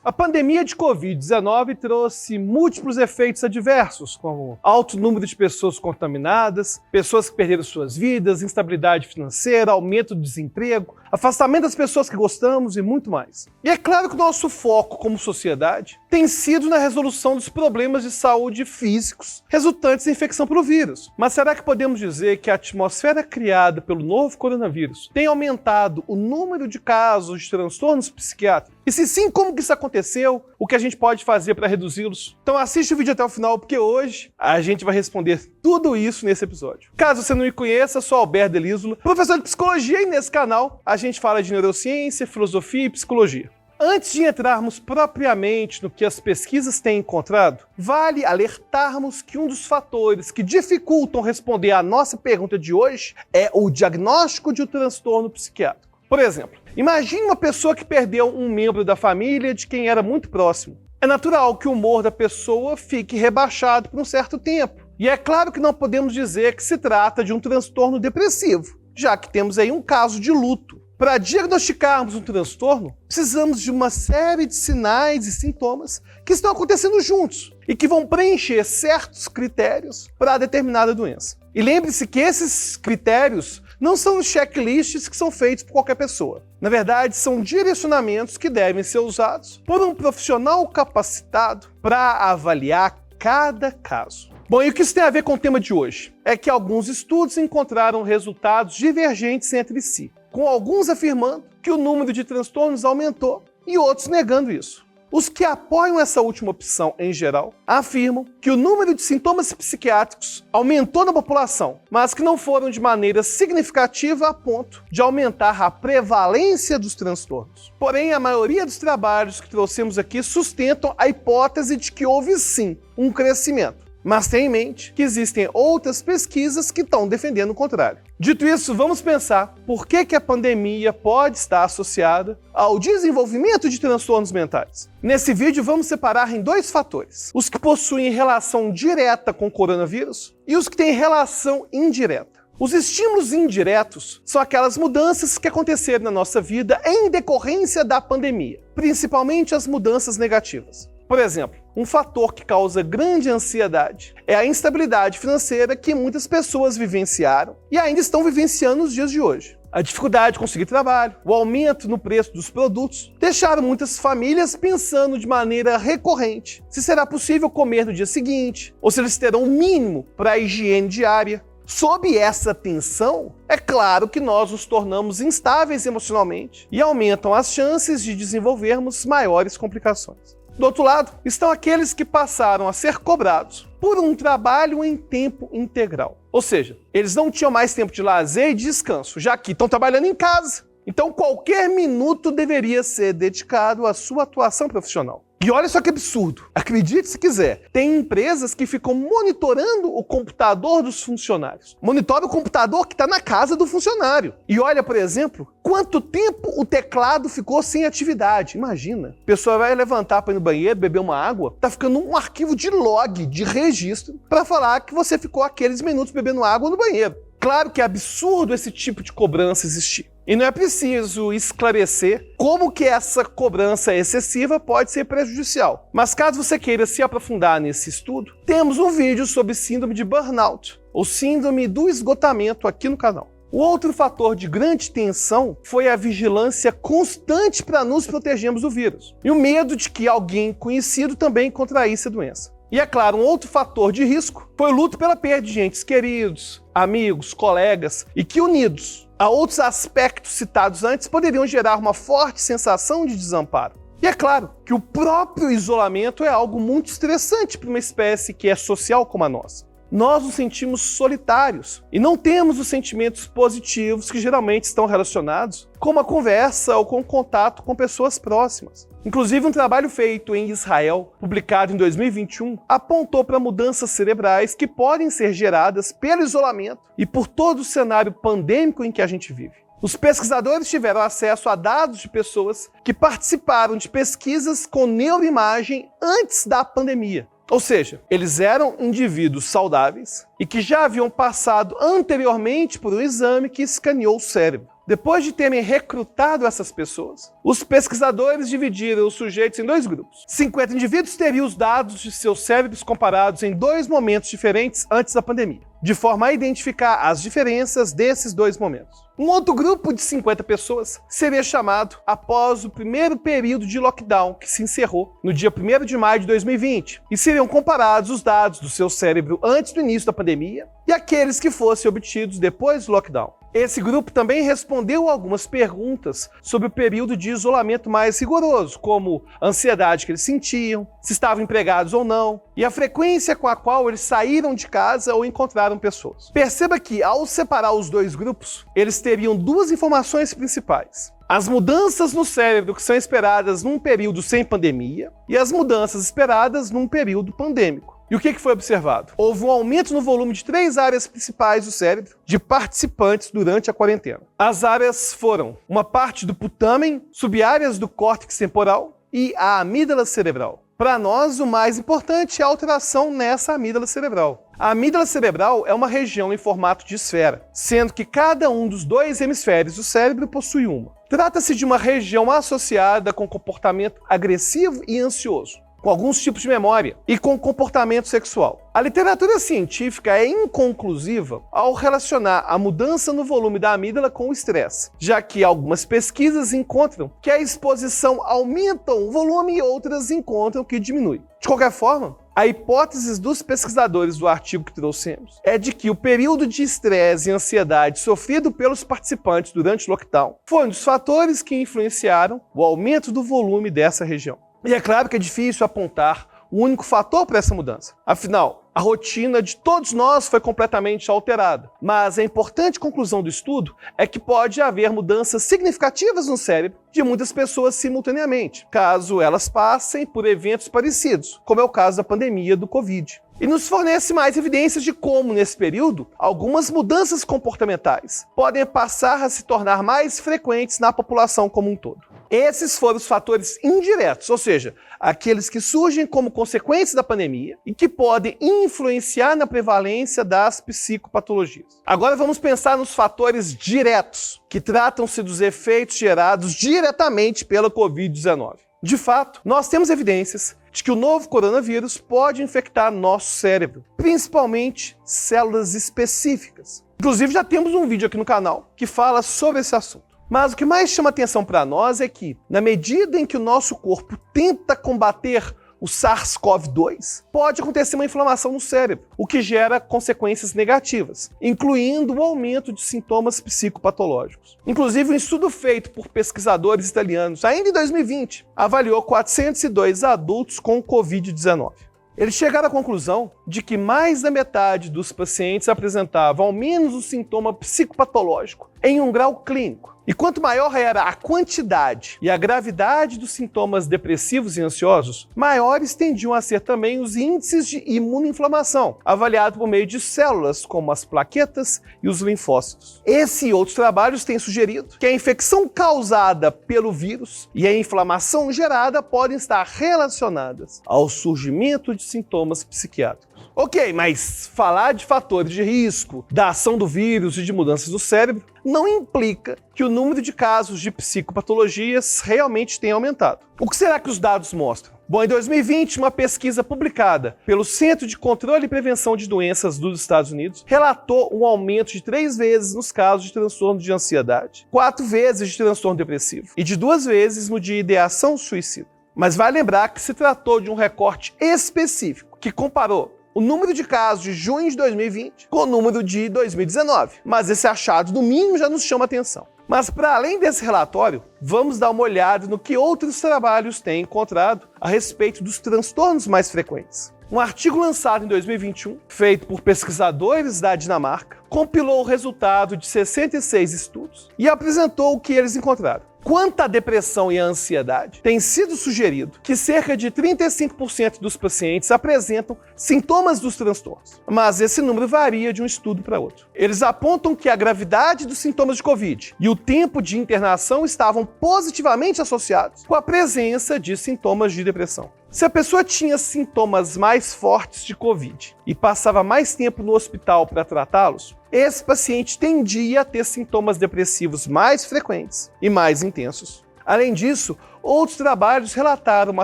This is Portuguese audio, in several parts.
A pandemia de Covid-19 trouxe múltiplos efeitos adversos, como alto número de pessoas contaminadas, pessoas que perderam suas vidas, instabilidade financeira, aumento do desemprego, afastamento das pessoas que gostamos e muito mais. E é claro que o nosso foco como sociedade tem sido na resolução dos problemas de saúde físicos resultantes da infecção pelo vírus. Mas será que podemos dizer que a atmosfera criada pelo novo coronavírus tem aumentado o número de casos de transtornos psiquiátricos? E se sim, como que isso aconteceu? O que a gente pode fazer para reduzi-los? Então assiste o vídeo até o final, porque hoje a gente vai responder tudo isso nesse episódio. Caso você não me conheça, sou Alberto Delísula, professor de psicologia, e nesse canal a gente fala de neurociência, filosofia e psicologia. Antes de entrarmos propriamente no que as pesquisas têm encontrado, vale alertarmos que um dos fatores que dificultam responder à nossa pergunta de hoje é o diagnóstico de um transtorno psiquiátrico. Por exemplo, imagine uma pessoa que perdeu um membro da família de quem era muito próximo. É natural que o humor da pessoa fique rebaixado por um certo tempo. E é claro que não podemos dizer que se trata de um transtorno depressivo, já que temos aí um caso de luto. Para diagnosticarmos um transtorno, precisamos de uma série de sinais e sintomas que estão acontecendo juntos e que vão preencher certos critérios para determinada doença. E lembre-se que esses critérios não são os checklists que são feitos por qualquer pessoa. Na verdade, são direcionamentos que devem ser usados por um profissional capacitado para avaliar cada caso. Bom, e o que isso tem a ver com o tema de hoje? É que alguns estudos encontraram resultados divergentes entre si, com alguns afirmando que o número de transtornos aumentou e outros negando isso. Os que apoiam essa última opção, em geral, afirmam que o número de sintomas psiquiátricos aumentou na população, mas que não foram de maneira significativa a ponto de aumentar a prevalência dos transtornos. Porém, a maioria dos trabalhos que trouxemos aqui sustentam a hipótese de que houve sim um crescimento. Mas tenha em mente que existem outras pesquisas que estão defendendo o contrário. Dito isso, vamos pensar por que a pandemia pode estar associada ao desenvolvimento de transtornos mentais. Nesse vídeo, vamos separar em dois fatores: os que possuem relação direta com o coronavírus e os que têm relação indireta. Os estímulos indiretos são aquelas mudanças que aconteceram na nossa vida em decorrência da pandemia, principalmente as mudanças negativas. Por exemplo, um fator que causa grande ansiedade é a instabilidade financeira que muitas pessoas vivenciaram e ainda estão vivenciando nos dias de hoje. A dificuldade de conseguir trabalho, o aumento no preço dos produtos, deixaram muitas famílias pensando de maneira recorrente se será possível comer no dia seguinte, ou se eles terão o mínimo para a higiene diária. Sob essa tensão, é claro que nós nos tornamos instáveis emocionalmente e aumentam as chances de desenvolvermos maiores complicações. Do outro lado, estão aqueles que passaram a ser cobrados por um trabalho em tempo integral. Ou seja, eles não tinham mais tempo de lazer e de descanso, já que estão trabalhando em casa. Então, qualquer minuto deveria ser dedicado à sua atuação profissional. E olha só que absurdo. Acredite se quiser, tem empresas que ficam monitorando o computador dos funcionários. Monitora o computador que está na casa do funcionário. E olha, por exemplo, quanto tempo o teclado ficou sem atividade. Imagina, a pessoa vai levantar para ir no banheiro, beber uma água, tá ficando um arquivo de log, de registro, para falar que você ficou aqueles minutos bebendo água no banheiro. Claro que é absurdo esse tipo de cobrança existir. E não é preciso esclarecer como que essa cobrança excessiva pode ser prejudicial. Mas caso você queira se aprofundar nesse estudo, temos um vídeo sobre síndrome de burnout, ou síndrome do esgotamento aqui no canal. O outro fator de grande tensão foi a vigilância constante para nos protegermos do vírus, e o medo de que alguém conhecido também contraísse a doença. E é claro, um outro fator de risco foi o luto pela perda de entes queridos, amigos, colegas, e que unidos a outros aspectos citados antes poderiam gerar uma forte sensação de desamparo. E é claro que o próprio isolamento é algo muito estressante para uma espécie que é social como a nossa. Nós nos sentimos solitários e não temos os sentimentos positivos que geralmente estão relacionados com uma conversa ou com um contato com pessoas próximas. Inclusive, um trabalho feito em Israel, publicado em 2021, apontou para mudanças cerebrais que podem ser geradas pelo isolamento e por todo o cenário pandêmico em que a gente vive. Os pesquisadores tiveram acesso a dados de pessoas que participaram de pesquisas com neuroimagem antes da pandemia. Ou seja, eles eram indivíduos saudáveis e que já haviam passado anteriormente por um exame que escaneou o cérebro. Depois de terem recrutado essas pessoas, os pesquisadores dividiram os sujeitos em 2 grupos. 50 indivíduos teriam os dados de seus cérebros comparados em 2 momentos diferentes antes da pandemia, de forma a identificar as diferenças desses 2 momentos. Um outro grupo de 50 pessoas seria chamado após o primeiro período de lockdown, que se encerrou no dia 1º de maio de 2020, e seriam comparados os dados do seu cérebro antes do início da pandemia e aqueles que fossem obtidos depois do lockdown. Esse grupo também respondeu algumas perguntas sobre o período de isolamento mais rigoroso, como a ansiedade que eles sentiam, se estavam empregados ou não, e a frequência com a qual eles saíram de casa ou encontraram pessoas. Perceba que, ao separar os 2 grupos, eles teriam 2 informações principais: as mudanças no cérebro que são esperadas num período sem pandemia e as mudanças esperadas num período pandêmico. E o que foi observado? Houve um aumento no volume de 3 áreas principais do cérebro de participantes durante a quarentena. As áreas foram uma parte do putamen, subáreas do córtex temporal e a amígdala cerebral. Para nós, o mais importante é a alteração nessa amígdala cerebral. A amígdala cerebral é uma região em formato de esfera, sendo que cada um dos 2 hemisférios do cérebro possui uma. Trata-se de uma região associada com comportamento agressivo e ansioso, com alguns tipos de memória e com comportamento sexual. A literatura científica é inconclusiva ao relacionar a mudança no volume da amígdala com o estresse, já que algumas pesquisas encontram que a exposição aumenta o volume e outras encontram que diminui. De qualquer forma, a hipótese dos pesquisadores do artigo que trouxemos é de que o período de estresse e ansiedade sofrido pelos participantes durante o lockdown foi um dos fatores que influenciaram o aumento do volume dessa região. E é claro que é difícil apontar o único fator para essa mudança. Afinal, a rotina de todos nós foi completamente alterada. Mas a importante conclusão do estudo é que pode haver mudanças significativas no cérebro de muitas pessoas simultaneamente, caso elas passem por eventos parecidos, como é o caso da pandemia do Covid. E nos fornece mais evidências de como, nesse período, algumas mudanças comportamentais podem passar a se tornar mais frequentes na população como um todo. Esses foram os fatores indiretos, ou seja, aqueles que surgem como consequência da pandemia e que podem influenciar na prevalência das psicopatologias. Agora vamos pensar nos fatores diretos, que tratam-se dos efeitos gerados diretamente pela Covid-19. De fato, nós temos evidências de que o novo coronavírus pode infectar nosso cérebro, principalmente células específicas. Inclusive, já temos um vídeo aqui no canal que fala sobre esse assunto. Mas o que mais chama atenção para nós é que, na medida em que o nosso corpo tenta combater o SARS-CoV-2, pode acontecer uma inflamação no cérebro, o que gera consequências negativas, incluindo o aumento de sintomas psicopatológicos. Inclusive, um estudo feito por pesquisadores italianos, ainda em 2020, avaliou 402 adultos com Covid-19. Eles chegaram à conclusão de que mais da metade dos pacientes apresentavam ao menos um sintoma psicopatológico em um grau clínico. E quanto maior era a quantidade e a gravidade dos sintomas depressivos e ansiosos, maiores tendiam a ser também os índices de imunoinflamação, avaliado por meio de células como as plaquetas e os linfócitos. Esse e outros trabalhos têm sugerido que a infecção causada pelo vírus e a inflamação gerada podem estar relacionadas ao surgimento de sintomas psiquiátricos. Ok, mas falar de fatores de risco, da ação do vírus e de mudanças do cérebro não implica que o número de casos de psicopatologias realmente tenha aumentado. O que será que os dados mostram? Bom, em 2020, uma pesquisa publicada pelo Centro de Controle e Prevenção de Doenças dos Estados Unidos relatou um aumento de 3 vezes nos casos de transtorno de ansiedade, 4 vezes de transtorno depressivo e de 2 vezes no de ideação suicida. Mas vai lembrar que se tratou de um recorte específico que comparou o número de casos de junho de 2020 com o número de 2019. Mas esse achado, no mínimo, já nos chama atenção. Mas, para além desse relatório, vamos dar uma olhada no que outros trabalhos têm encontrado a respeito dos transtornos mais frequentes. Um artigo lançado em 2021, feito por pesquisadores da Dinamarca, compilou o resultado de 66 estudos e apresentou o que eles encontraram. Quanto à depressão e à ansiedade, tem sido sugerido que cerca de 35% dos pacientes apresentam sintomas dos transtornos, mas esse número varia de um estudo para outro. Eles apontam que a gravidade dos sintomas de Covid e o tempo de internação estavam positivamente associados com a presença de sintomas de depressão. Se a pessoa tinha sintomas mais fortes de Covid e passava mais tempo no hospital para tratá-los, esse paciente tendia a ter sintomas depressivos mais frequentes e mais intensos. Além disso, outros trabalhos relataram uma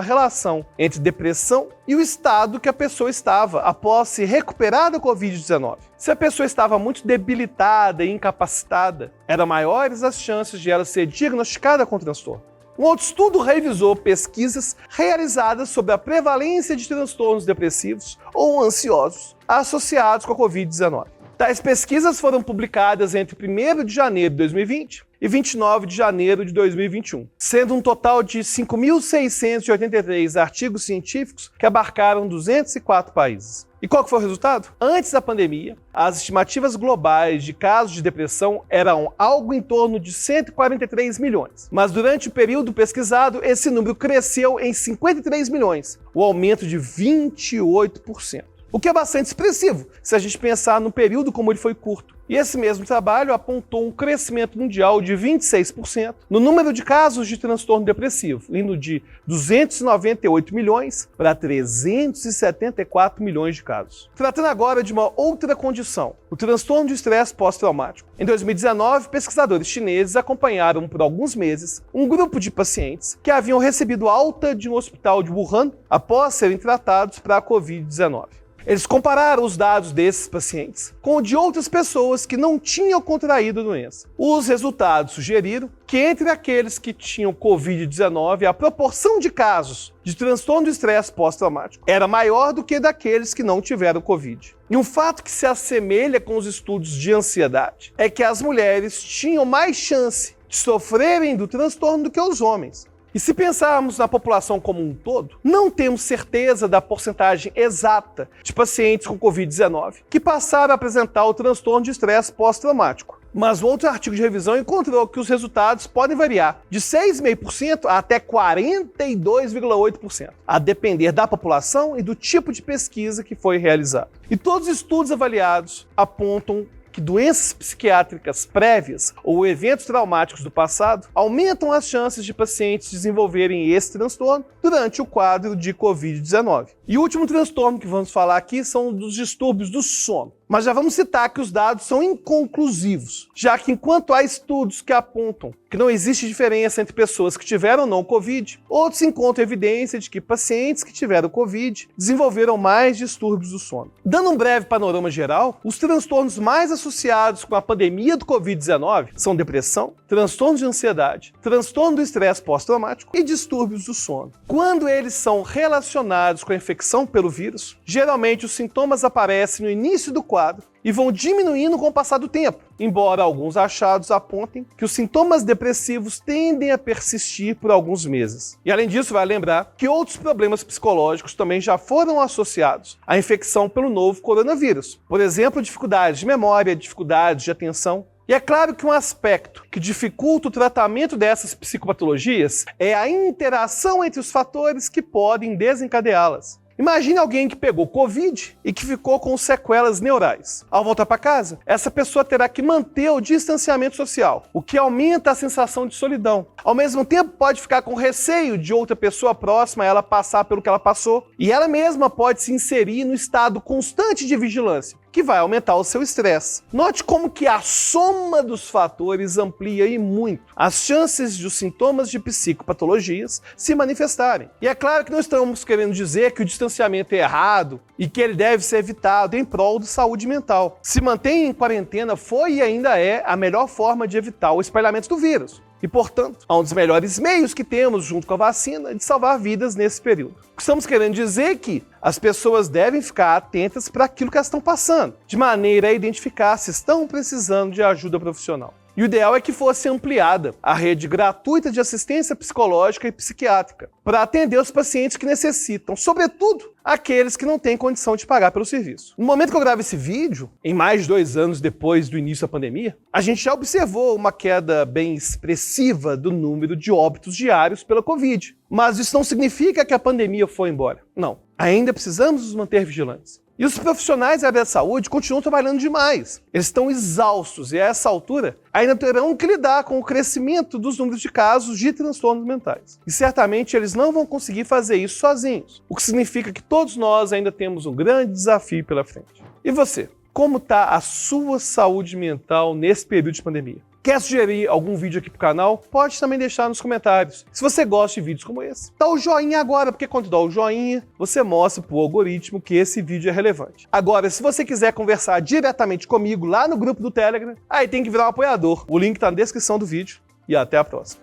relação entre depressão e o estado que a pessoa estava após se recuperar da Covid-19. Se a pessoa estava muito debilitada e incapacitada, eram maiores as chances de ela ser diagnosticada com transtorno. Um outro estudo revisou pesquisas realizadas sobre a prevalência de transtornos depressivos ou ansiosos associados com a Covid-19. Tais pesquisas foram publicadas entre 1º de janeiro de 2020 e 29 de janeiro de 2021, sendo um total de 5.683 artigos científicos que abarcaram 204 países. E qual que foi o resultado? Antes da pandemia, as estimativas globais de casos de depressão eram algo em torno de 143 milhões. Mas durante o período pesquisado, esse número cresceu em 53 milhões, o aumento de 28%. O que é bastante expressivo, se a gente pensar no período como ele foi curto. E esse mesmo trabalho apontou um crescimento mundial de 26% no número de casos de transtorno depressivo, indo de 298 milhões para 374 milhões de casos. Tratando agora de uma outra condição, o transtorno de estresse pós-traumático. Em 2019, pesquisadores chineses acompanharam por alguns meses um grupo de pacientes que haviam recebido alta de um hospital de Wuhan após serem tratados para a Covid-19. Eles compararam os dados desses pacientes com o de outras pessoas que não tinham contraído a doença. Os resultados sugeriram que entre aqueles que tinham Covid-19, a proporção de casos de transtorno de estresse pós-traumático era maior do que daqueles que não tiveram Covid. E um fato que se assemelha com os estudos de ansiedade é que as mulheres tinham mais chance de sofrerem do transtorno do que os homens. E se pensarmos na população como um todo, não temos certeza da porcentagem exata de pacientes com Covid-19 que passaram a apresentar o transtorno de estresse pós-traumático. Mas um outro artigo de revisão encontrou que os resultados podem variar de 6,5% a até 42,8%, a depender da população e do tipo de pesquisa que foi realizada. E todos os estudos avaliados apontam que doenças psiquiátricas prévias ou eventos traumáticos do passado aumentam as chances de pacientes desenvolverem esse transtorno durante o quadro de Covid-19. E o último transtorno que vamos falar aqui são dos distúrbios do sono. Mas já vamos citar que os dados são inconclusivos, já que enquanto há estudos que apontam que não existe diferença entre pessoas que tiveram ou não Covid, outros encontram evidência de que pacientes que tiveram Covid desenvolveram mais distúrbios do sono. Dando um breve panorama geral, os transtornos mais associados com a pandemia do Covid-19 são depressão, transtorno de ansiedade, transtorno do estresse pós-traumático e distúrbios do sono. Quando eles são relacionados com a infecção pelo vírus, geralmente os sintomas aparecem no início do quadro e vão diminuindo com o passar do tempo, embora alguns achados apontem que os sintomas depressivos tendem a persistir por alguns meses. E além disso, vai lembrar que outros problemas psicológicos também já foram associados à infecção pelo novo coronavírus. Por exemplo, dificuldades de memória, dificuldades de atenção. E é claro que um aspecto que dificulta o tratamento dessas psicopatologias é a interação entre os fatores que podem desencadeá-las. Imagine alguém que pegou Covid e que ficou com sequelas neurais. Ao voltar para casa, essa pessoa terá que manter o distanciamento social, o que aumenta a sensação de solidão. Ao mesmo tempo, pode ficar com receio de outra pessoa próxima a ela passar pelo que ela passou, e ela mesma pode se inserir no estado constante de vigilância, que vai aumentar o seu estresse. Note como que a soma dos fatores amplia e muito as chances dos sintomas de psicopatologias se manifestarem. E é claro que não estamos querendo dizer que o distanciamento é errado e que ele deve ser evitado em prol da saúde mental. Se manter em quarentena foi e ainda é a melhor forma de evitar o espalhamento do vírus. E, portanto, é um dos melhores meios que temos, junto com a vacina, de salvar vidas nesse período. O que estamos querendo dizer é que as pessoas devem ficar atentas para aquilo que elas estão passando, de maneira a identificar se estão precisando de ajuda profissional. E o ideal é que fosse ampliada a rede gratuita de assistência psicológica e psiquiátrica para atender os pacientes que necessitam, sobretudo aqueles que não têm condição de pagar pelo serviço. No momento que eu gravo esse vídeo, em mais de 2 anos depois do início da pandemia, a gente já observou uma queda bem expressiva do número de óbitos diários pela Covid. Mas isso não significa que a pandemia foi embora. Não. Ainda precisamos nos manter vigilantes. E os profissionais da área da saúde continuam trabalhando demais. Eles estão exaustos e, a essa altura, ainda terão que lidar com o crescimento dos números de casos de transtornos mentais. E certamente eles não vão conseguir fazer isso sozinhos, o que significa que todos nós ainda temos um grande desafio pela frente. E você? Como está a sua saúde mental nesse período de pandemia? Quer sugerir algum vídeo aqui pro canal? Pode também deixar nos comentários. Se você gosta de vídeos como esse, dá o joinha agora, porque quando dá o joinha, você mostra pro algoritmo que esse vídeo é relevante. Agora, se você quiser conversar diretamente comigo lá no grupo do Telegram, aí tem que virar um apoiador. O link tá na descrição do vídeo e até a próxima.